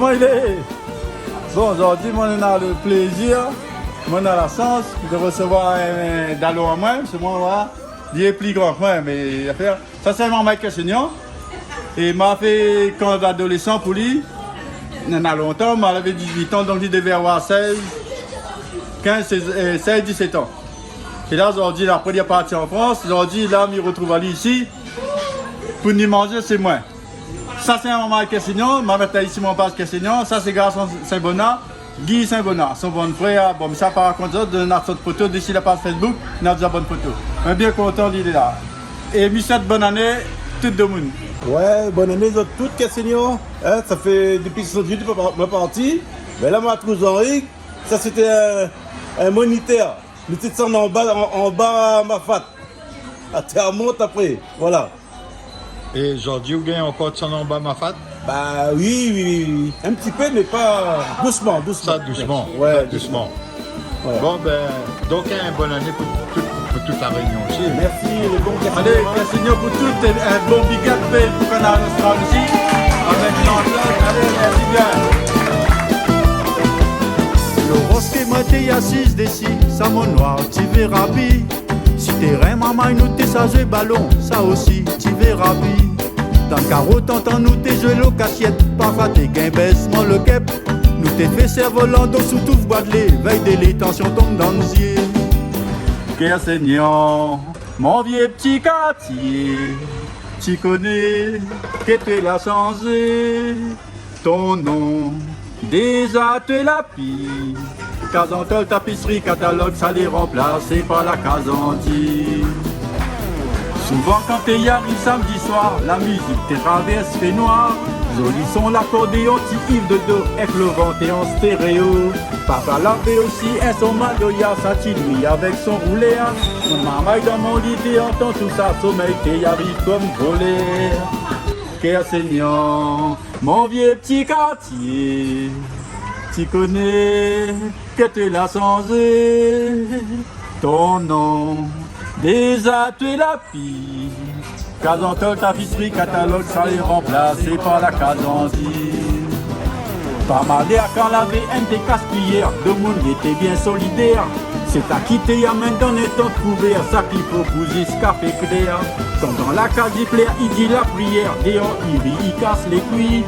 comment il est? Bon, aujourd'hui, on a le plaisir, on a la chance de recevoir un Dalo à moi, parce que moi, voilà, il est plus grand que moi, mais affaire. Ça, c'est mon Mike Senior. Et il m'a fait quand adolescent pour lui, il y en a longtemps, il avait 18 ans, donc il devait avoir 16, 17 ans. Et là, aujourd'hui, après, il est parti en France. Aujourd'hui, là, il retrouve à lui ici. Pour nous manger, c'est moi. Ça, c'est un maman Cassignon. Ma mère ici, mon père Cassignon. Ça, c'est garçon Saint-Bonat. Guy Saint-Bonat. Son bon frère. Bon, ça, par contre, de notre photo, d'ici la page Facebook, on a déjà bonne photo. On est bien content d'il est là. Et Michel, bonne année, tout le monde. Ouais, bonne année à toutes Cassignon. Hein, ça fait depuis que je suis parti. Mais là, ma trousse Henri, ça c'était un moniteur. Le titre en bas à ma fat. À terre monte après. Voilà. Et aujourd'hui, vous gagnez encore de son en bas ma fat? Bah oui. Un petit peu, mais pas doucement. Ça, doucement. Ouais, ça, doucement. Ouais. Bon, ben, donc, une bonne année pour toute la réunion aussi. Merci, les bons Cassignon. Allez, Cassignon, pour tout, un bon big up pour qu'on a restaurant ici. Avec l'antenne, allez, merci bien. Le rosé moi t'es assise d'ici, ça mon noir, tu verras bien. Si t'es rien, maman, nous t'es sage ballon, ça aussi, tu verras bien. Dans le carreau, t'entends nous t'es joué l'eau cachette, parfois t'es gain baissement le cap. Nous t'es fait cerf-volant, donc sous tout bois de lait, veille de les tensions tombent dans nos yeux. Cassignon, mon vieux petit quartier, tu connais que tu l'as changé, ton nom, déjà tu l'as pris. Casantol, tapisserie, catalogue, ça les remplacé par la Casanti. Souvent quand t'es arrivé samedi soir, la musique te traverse fait noir. Joli son l'accordéon, petit Yves de dos, avec le vent et en stéréo. Papa l'avait aussi un son Madoya, ça lui avec son roulé. Mon maman dans mon lit, t'es entend tout ça, sommeil t'es arrive comme volé. Cassignon, mon vieux petit quartier, tu connais que tu l'as changé, ton nom, déjà tu l'as pris. Casantol, tapisserie, catalogue, ça les remplacé par la Casanti. Pas mal d'air quand la VM des casse-cuillères, deux monde était bien solidaire. C'est à quitter, y'a même dans les temps couvert, ça qui propose café clair. Quand dans la case il plaît, il dit la prière, dehors il rit, il casse les cuits.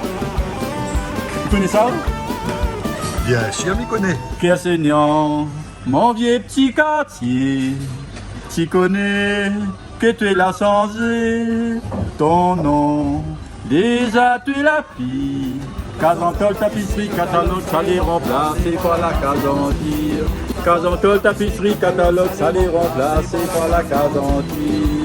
Tu connais ça? Bien sûr, m'y connais. Cassignon, mon vieux petit quartier, tu connais que tu l'as changé, ton nom, déjà tu l'as pris. Casantol, tapisserie, catalogue, ça les remplacé par la Casanti. Casantol, tapisserie, catalogue, ça les remplacé par la Casanti.